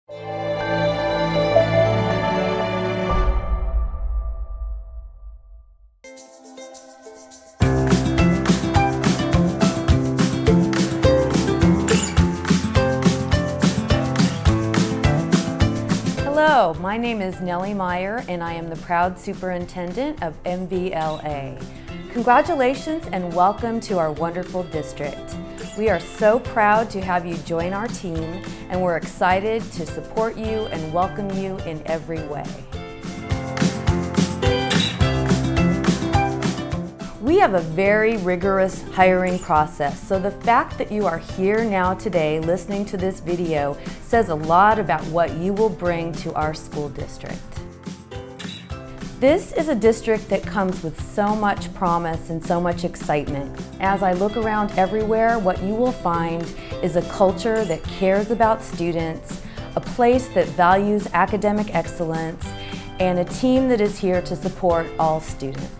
Hello, my name is Nellie Meyer and I am the proud superintendent of MVLA. Congratulations and welcome to our wonderful district. We are so proud to have you join our team and we're excited to support you and welcome you in every way. We have a very rigorous hiring process, so the fact that you are here now today listening to this video says a lot about what you will bring to our school district. This is a district that comes with so much promise and so much excitement. As I look around everywhere, what you will find is a culture that cares about students, a place that values academic excellence, and a team that is here to support all students.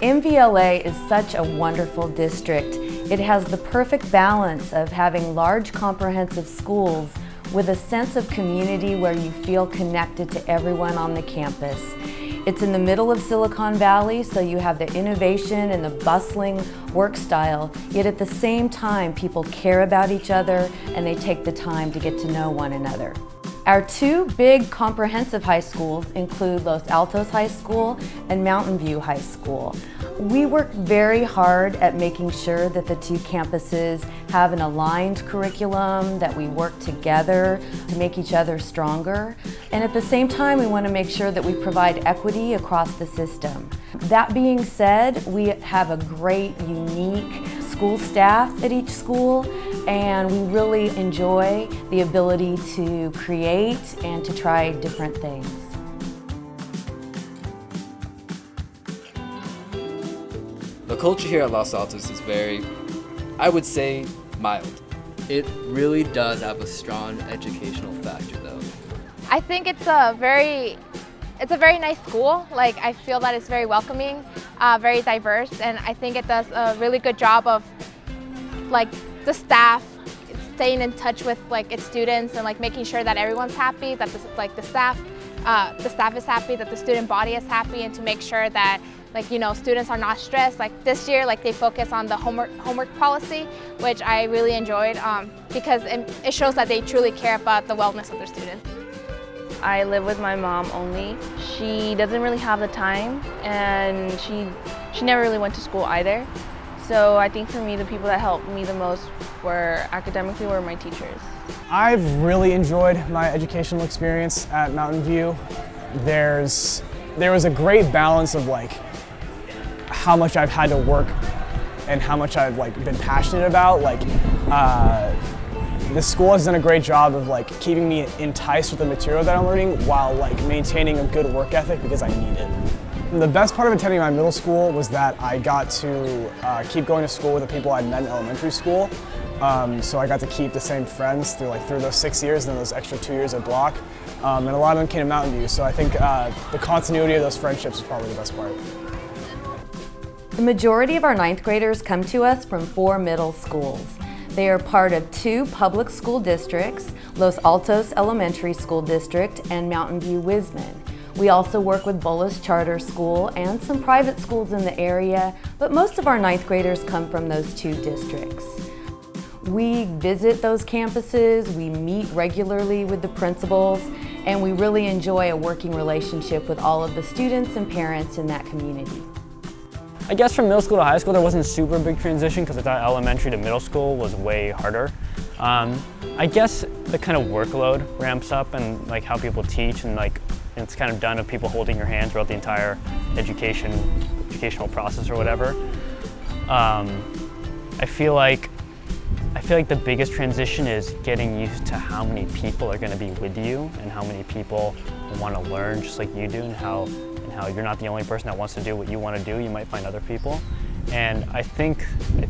MVLA is such a wonderful district. It has the perfect balance of having large comprehensive schools with a sense of community where you feel connected to everyone on the campus. It's in the middle of Silicon Valley, so you have the innovation and the bustling work style, yet at the same time people care about each other and they take the time to get to know one another. Our two big comprehensive high schools include Los Altos High School and Mountain View High School. We work very hard at making sure that the two campuses have an aligned curriculum, that we work together to make each other stronger. And at the same time, we want to make sure that we provide equity across the system. That being said, we have a great, unique school staff at each school, and we really enjoy the ability to create and to try different things. The culture here at Los Altos is very, I would say, mild. It really does have a strong educational factor though. I think it's a very nice school. Like, I feel that it's very welcoming, very diverse, and I think it does a really good job of the staff staying in touch with its students and making sure that everyone's happy, that the staff is happy, that the student body is happy, and to make sure that students are not stressed. This year, they focus on the homework policy, which I really enjoyed because it shows that they truly care about the wellness of their students. I live with my mom only. She doesn't really have the time, and she never really went to school either. So I think for me, the people that helped me the most academically were my teachers. I've really enjoyed my educational experience at Mountain View. There was a great balance of how much I've had to work and how much I've been passionate about. The school has done a great job of keeping me enticed with the material that I'm learning while maintaining a good work ethic because I need it. The best part of attending my middle school was that I got to keep going to school with the people I'd met in elementary school. So I got to keep the same friends through those 6 years and then those extra 2 years at Block. And a lot of them came to Mountain View, so I think the continuity of those friendships is probably the best part. The majority of our ninth graders come to us from 4 middle schools. They are part of 2 public school districts, Los Altos Elementary School District and Mountain View Wisman. We also work with Bullis Charter School and some private schools in the area, but most of our ninth graders come from those 2 districts. We visit those campuses, we meet regularly with the principals, and we really enjoy a working relationship with all of the students and parents in that community. I guess from middle school to high school there wasn't a super big transition because I thought elementary to middle school was way harder. I guess the kind of workload ramps up and how people teach, and it's kind of done of people holding your hand throughout the entire educational process or whatever. I feel like the biggest transition is getting used to how many people are going to be with you and how many people want to learn just like you do, and how you're not the only person that wants to do what you want to do. You might find other people. And I think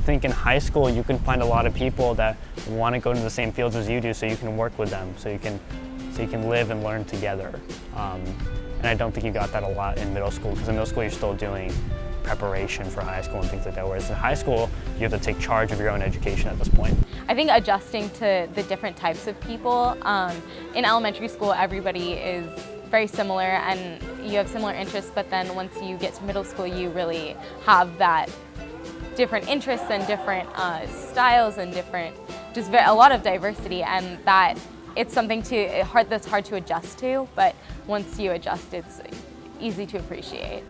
in high school you can find a lot of people that want to go into the same fields as you do, so you can work with them, so you can live and learn together. And I don't think you got that a lot in middle school, because in middle school you're still doing preparation for high school and things like that, whereas in high school you have to take charge of your own education at this point. I think adjusting to the different types of people. In elementary school, everybody is very similar and you have similar interests, but then once you get to middle school, you really have that different interests and different styles and a lot of diversity, and that it's something that's hard to adjust to, but once you adjust, it's easy to appreciate.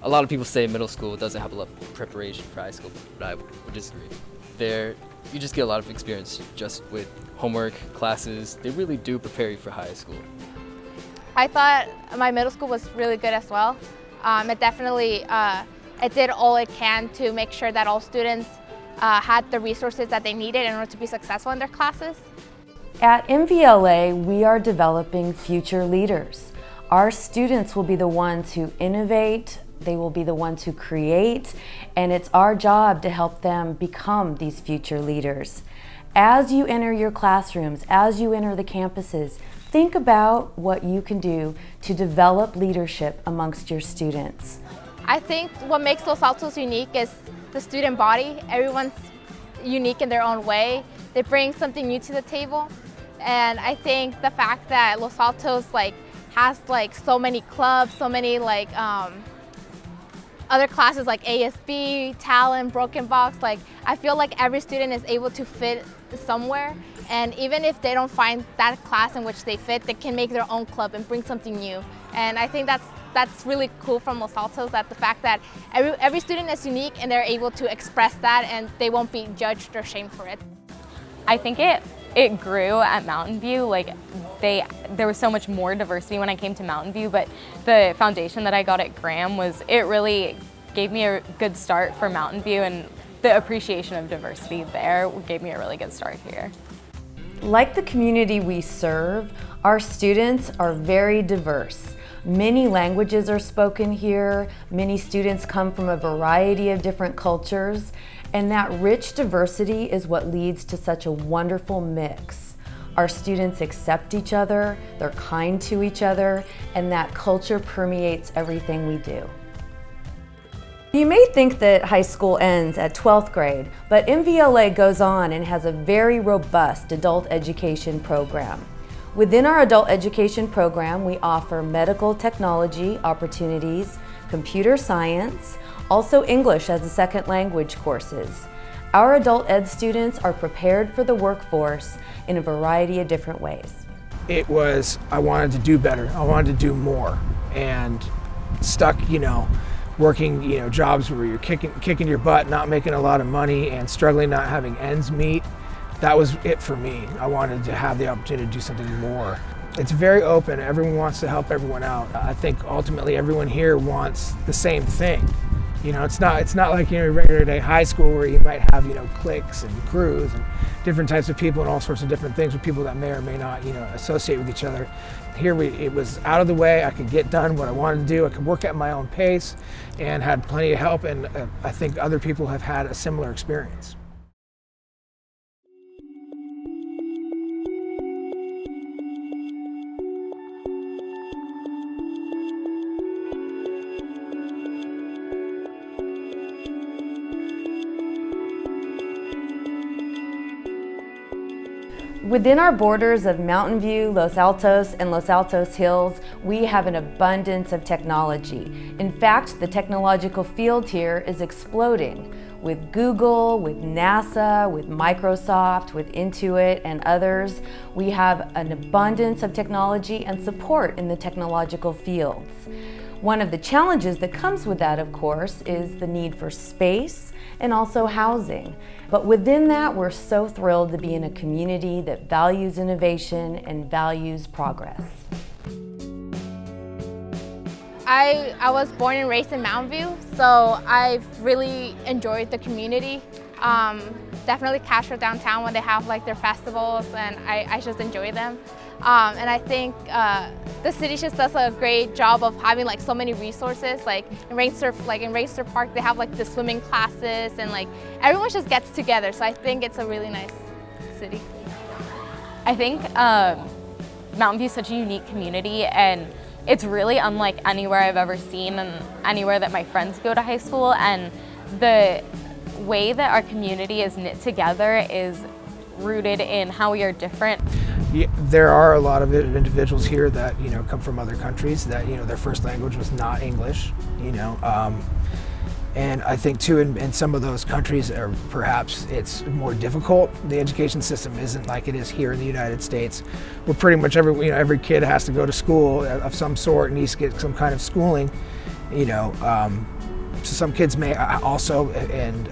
A lot of people say middle school doesn't have a lot of preparation for high school, but I would disagree. There, you just get a lot of experience just with homework, classes. They really do prepare you for high school. I thought my middle school was really good as well. It definitely it did all it can to make sure that all students had the resources that they needed in order to be successful in their classes. At MVLA, we are developing future leaders. Our students will be the ones who innovate, they will be the ones who create, and it's our job to help them become these future leaders. As you enter your classrooms, as you enter the campuses, think about what you can do to develop leadership amongst your students. I think what makes Los Altos unique is the student body. Everyone's unique in their own way. They bring something new to the table. And I think the fact that Los Altos has so many clubs, so many other classes like ASB, Talent, Broken Box, I feel like every student is able to fit somewhere, and even if they don't find that class in which they fit, they can make their own club and bring something new. And I think that's really cool from Los Altos, that the fact that every student is unique and they're able to express that and they won't be judged or shamed for it. I think it grew at Mountain View. There was so much more diversity when I came to Mountain View, but the foundation that I got at Graham it really gave me a good start for Mountain View, and the appreciation of diversity there gave me a really good start here. Like the community we serve, our students are very diverse. Many languages are spoken here, many students come from a variety of different cultures, and that rich diversity is what leads to such a wonderful mix. Our students accept each other, they're kind to each other, and that culture permeates everything we do. You may think that high school ends at 12th grade, but MVLA goes on and has a very robust adult education program. Within our adult education program, we offer medical technology opportunities, computer science, also English as a second language courses. Our adult ed students are prepared for the workforce in a variety of different ways. I wanted to do better, I wanted to do more, and stuck, working, jobs where you're kicking your butt, not making a lot of money, and struggling not having ends meet. That was it for me. I wanted to have the opportunity to do something more. It's very open. Everyone wants to help everyone out. I think ultimately everyone here wants the same thing. It's not like regular day high school where you might have cliques and crews and different types of people and all sorts of different things with people that may or may not associate with each other. Here it was out of the way. I could get done what I wanted to do. I could work at my own pace and had plenty of help, and I think other people have had a similar experience. Within our borders of Mountain View, Los Altos, and Los Altos Hills, we have an abundance of technology. In fact, the technological field here is exploding. With Google, with NASA, with Microsoft, with Intuit, and others, we have an abundance of technology and support in the technological fields. One of the challenges that comes with that, of course, is the need for space and also housing. But within that, we're so thrilled to be in a community that values innovation and values progress. I was born and raised in Mountain View, so I've really enjoyed the community. Definitely Castro downtown when they have their festivals, and I just enjoy them. And I think the city just does a great job of having like so many resources. Like in Racer Park, they have like the swimming classes, and like everyone just gets together. So I think it's a really nice city. I think Mountain View is such a unique community, and it's really unlike anywhere I've ever seen and anywhere that my friends go to high school. And the way that our community is knit together is rooted in how we are different. Yeah, there are a lot of individuals here that come from other countries that their first language was not English, and I think too in some of those countries, or perhaps it's more difficult. The education system isn't like it is here in the United States, where pretty much every kid has to go to school of some sort and needs to get some kind of schooling. So some kids may also, in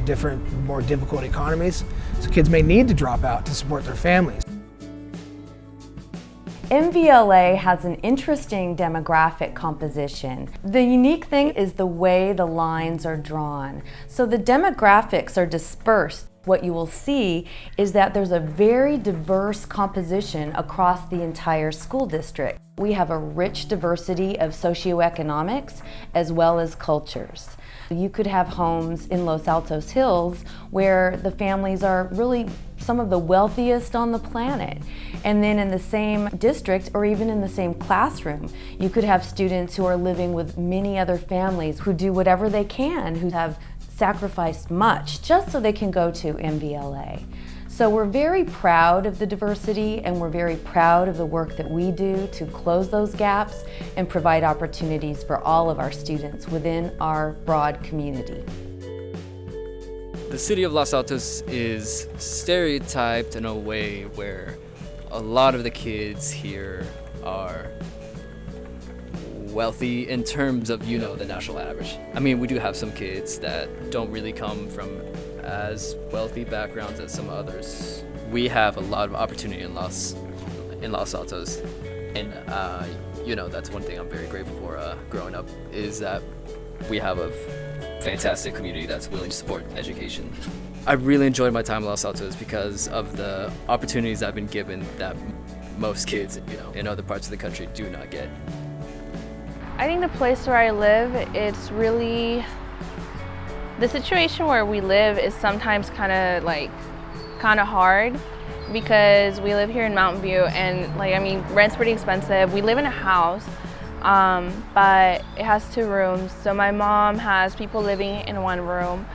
different, more difficult economies, so kids may need to drop out to support their families. MVLA has an interesting demographic composition. The unique thing is the way the lines are drawn. So the demographics are dispersed. What you will see is that there's a very diverse composition across the entire school district. We have a rich diversity of socioeconomics as well as cultures. You could have homes in Los Altos Hills where the families are really some of the wealthiest on the planet. And then in the same district or even in the same classroom, you could have students who are living with many other families who do whatever they can, who have sacrificed much just so they can go to MVLA. So we're very proud of the diversity, and we're very proud of the work that we do to close those gaps and provide opportunities for all of our students within our broad community. The city of Los Altos is stereotyped in a way where a lot of the kids here are wealthy in terms of, the national average. I mean, we do have some kids that don't really come from as wealthy backgrounds as some others. We have a lot of opportunity in Los Altos, and that's one thing I'm very grateful for growing up, is that we have a fantastic community that's willing to support education. I really enjoyed my time in Los Altos because of the opportunities I've been given that most kids, in other parts of the country do not get. I think the place where I live, it's really, the situation where we live is sometimes kind of hard, because we live here in Mountain View, and rent's pretty expensive. We live in a house, but it has 2 rooms. So my mom has people living in one room.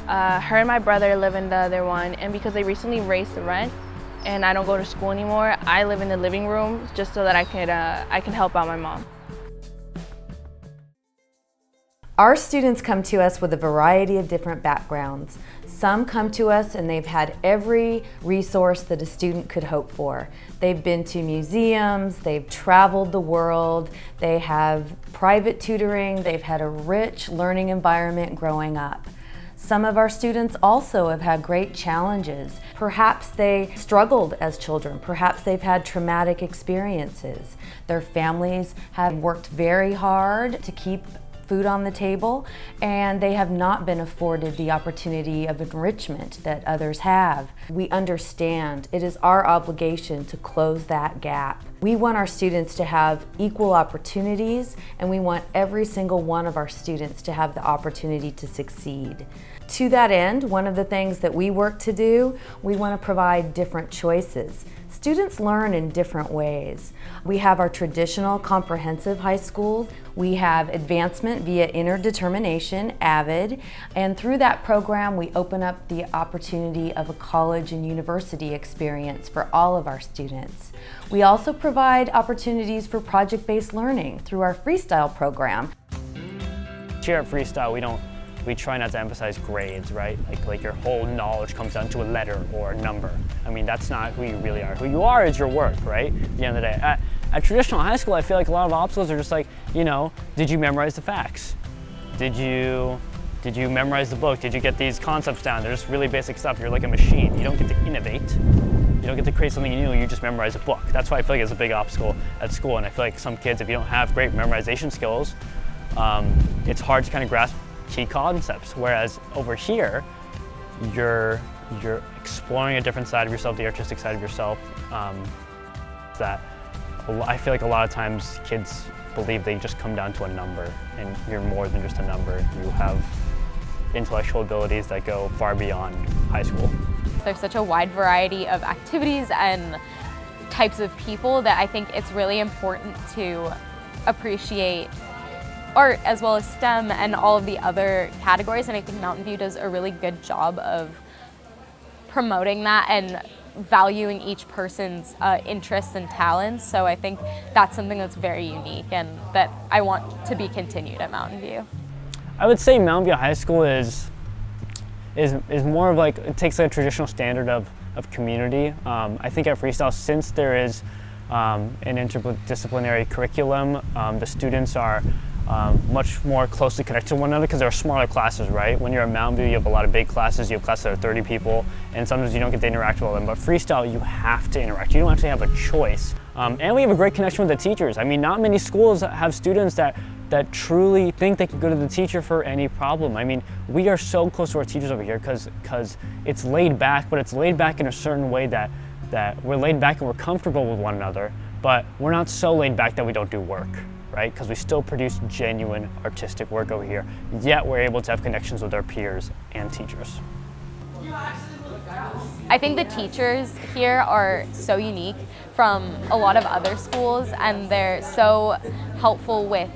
Her and my brother live in the other one, and because they recently raised the rent and I don't go to school anymore, I live in the living room just so that I can help out my mom. Our students come to us with a variety of different backgrounds. Some come to us and they've had every resource that a student could hope for. They've been to museums, they've traveled the world, they have private tutoring, they've had a rich learning environment growing up. Some of our students also have had great challenges. Perhaps they struggled as children, perhaps they've had traumatic experiences. Their families have worked very hard to keep food on the table, and they have not been afforded the opportunity of enrichment that others have. We understand it is our obligation to close that gap. We want our students to have equal opportunities, and we want every single one of our students to have the opportunity to succeed. To that end, one of the things that we work to do, we want to provide different choices. Students learn in different ways. We have our traditional comprehensive high schools. We have advancement via interdetermination, AVID, and through that program we open up the opportunity of a college and university experience for all of our students. We also provide opportunities for project-based learning through our Freestyle program. Here at Freestyle, we try not to emphasize grades, right? Like your whole knowledge comes down to a letter or a number. I mean, that's not who you really are. Who you are is your work, right? At the end of the day. At traditional high school, I feel like a lot of obstacles are just like, did you memorize the facts? Did you memorize the book? Did you get these concepts down? They're just really basic stuff. You're like a machine. You don't get to innovate. You don't get to create something new. You just memorize a book. That's why I feel like it's a big obstacle at school. And I feel like some kids, if you don't have great memorization skills, it's hard to kind of grasp key concepts, whereas over here, you're exploring a different side of yourself, the artistic side of yourself. that I feel like a lot of times kids believe they just come down to a number, and you're more than just a number. You have intellectual abilities that go far beyond high school. There's such a wide variety of activities and types of people that I think it's really important to appreciate art as well as STEM and all of the other categories, and I think Mountain View does a really good job of promoting that and valuing each person's interests and talents. So I think that's something that's very unique and that I want to be continued at Mountain View. I would say Mountain View High School is more of like, it takes like a traditional standard of community. I think at Freestyle, since there is an interdisciplinary curriculum, the students are much more closely connected to one another because there are smaller classes, right? When you're at Mountain View, you have a lot of big classes, you have classes that are 30 people, and sometimes you don't get to interact with them. But Freestyle, you have to interact. You don't actually have a choice. And we have a great connection with the teachers. I mean, not many schools have students that truly think they can go to the teacher for any problem. I mean, we are so close to our teachers over here because it's laid back, but it's laid back in a certain way that we're laid back and we're comfortable with one another, but we're not so laid back that we don't do work, right? Because we still produce genuine artistic work over here, yet we're able to have connections with our peers and teachers. I think the teachers here are so unique from a lot of other schools, and they're so helpful with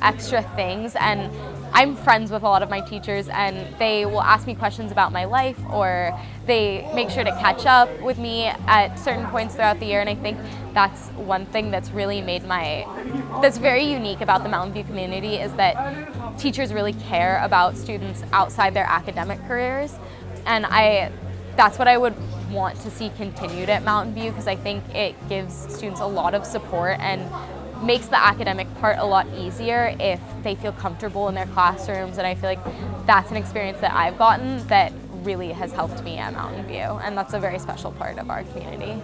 extra things, and I'm friends with a lot of my teachers, and they will ask me questions about my life, or they make sure to catch up with me at certain points throughout the year, and I think that's one thing that's really that's very unique about the Mountain View community, is that teachers really care about students outside their academic careers, and that's what I would want to see continued at Mountain View, because I think it gives students a lot of support and makes the academic part a lot easier if they feel comfortable in their classrooms, and I feel like that's an experience that I've gotten that really has helped me at Mountain View, and that's a very special part of our community.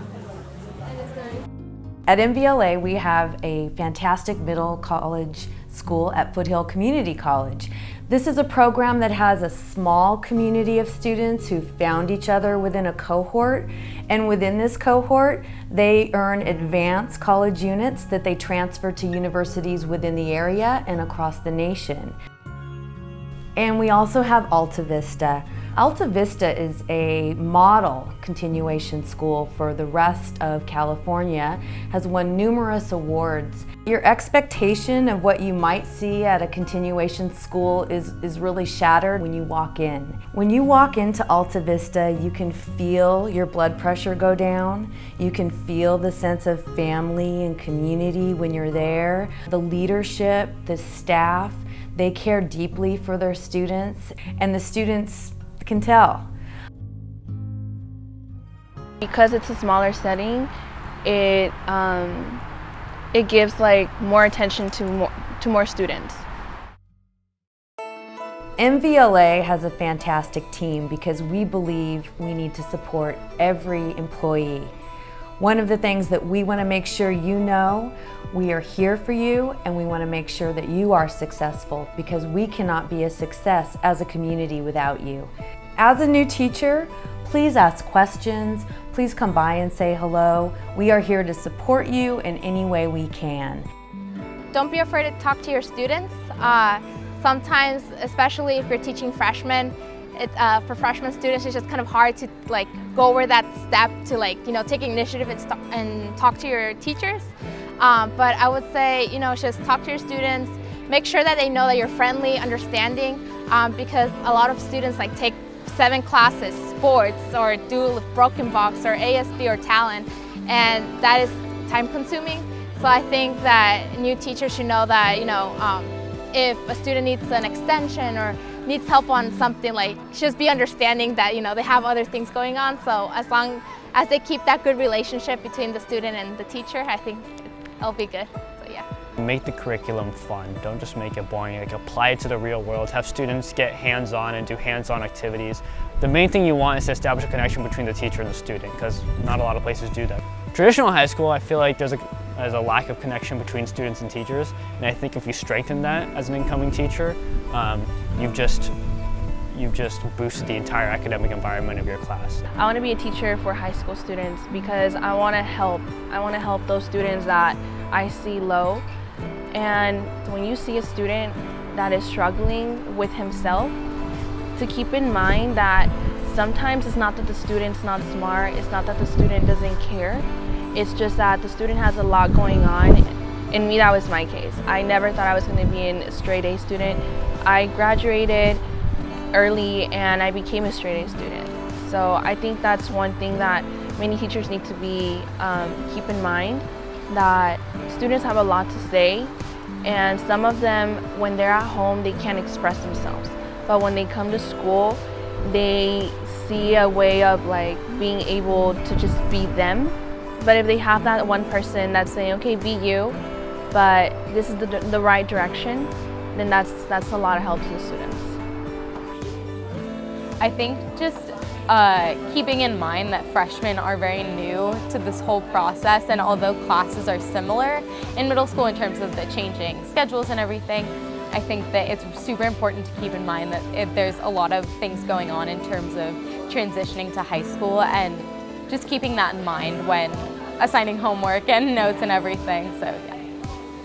At MVLA, we have a fantastic middle college school at Foothill Community College. This is a program that has a small community of students who found each other within a cohort, and within this cohort, they earn advanced college units that they transfer to universities within the area and across the nation. And we also have Alta Vista. Alta Vista is a model continuation school for the rest of California, has won numerous awards. Your expectation of what you might see at a continuation school is really shattered when you walk in. When you walk into Alta Vista, you can feel your blood pressure go down. You can feel the sense of family and community when you're there. The leadership, the staff, they care deeply for their students, and the students can tell. Because it's a smaller setting, it gives like more attention to more students. MVLA has a fantastic team because we believe we need to support every employee. One of the things that we want to make sure you know, we are here for you, and we want to make sure that you are successful, because we cannot be a success as a community without you. As a new teacher, please ask questions, please come by and say hello. We are here to support you in any way we can. Don't be afraid to talk to your students. Sometimes, especially if you're teaching freshmen, for freshman students, it's just kind of hard to go over that step to take initiative and talk to your teachers. But I would say, just talk to your students, make sure that they know that you're friendly, understanding, because a lot of students take 7 classes, sports, or do broken box or ASB or talent, and that is time consuming. So I think that new teachers should know that, if a student needs an extension or needs help on something, just be understanding that, they have other things going on. So as long as they keep that good relationship between the student and the teacher, I think it'll be good, so yeah. Make the curriculum fun. Don't just make it boring. Apply it to the real world. Have students get hands-on and do hands-on activities. The main thing you want is to establish a connection between the teacher and the student, because not a lot of places do that. Traditional high school, I feel like there's a lack of connection between students and teachers, and I think if you strengthen that as an incoming teacher, you've just boosted the entire academic environment of your class. I want to be a teacher for high school students because I want to help. I want to help those students that I see low. And when you see a student that is struggling with himself, to keep in mind that sometimes it's not that the student's not smart, it's not that the student doesn't care, it's just that the student has a lot going on. In me, that was my case. I never thought I was going to be a straight A student. I graduated early and I became a straight A student. So I think that's one thing that many teachers need to be keep in mind, that students have a lot to say, and some of them, when they're at home, they can't express themselves. But when they come to school, they see a way of like being able to just be them. But if they have that one person that's saying, okay, be you, but this is the right direction, then that's a lot of help to the students. I think just keeping in mind that freshmen are very new to this whole process, and although classes are similar in middle school in terms of the changing schedules and everything, I think that it's super important to keep in mind that there's a lot of things going on in terms of transitioning to high school, and just keeping that in mind when assigning homework and notes and everything, so yeah.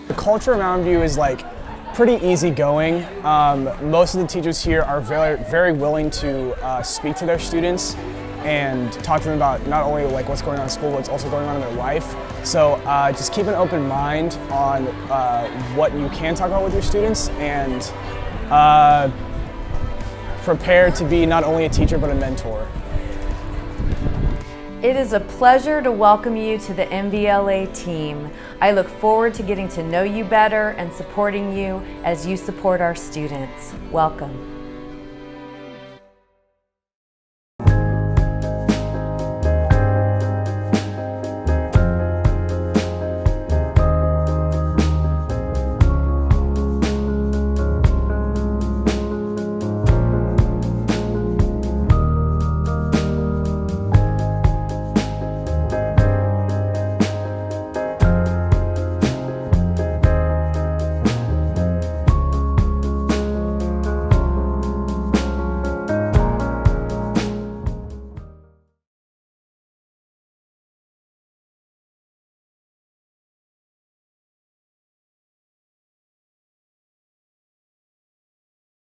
The culture of Mountain View is like pretty easygoing. Most of the teachers here are very willing to speak to their students and talk to them about not only like what's going on in school, but what's also going on in their life. So just keep an open mind on what you can talk about with your students, and prepare to be not only a teacher but a mentor. It is a pleasure to welcome you to the MVLA team. I look forward to getting to know you better and supporting you as you support our students. Welcome.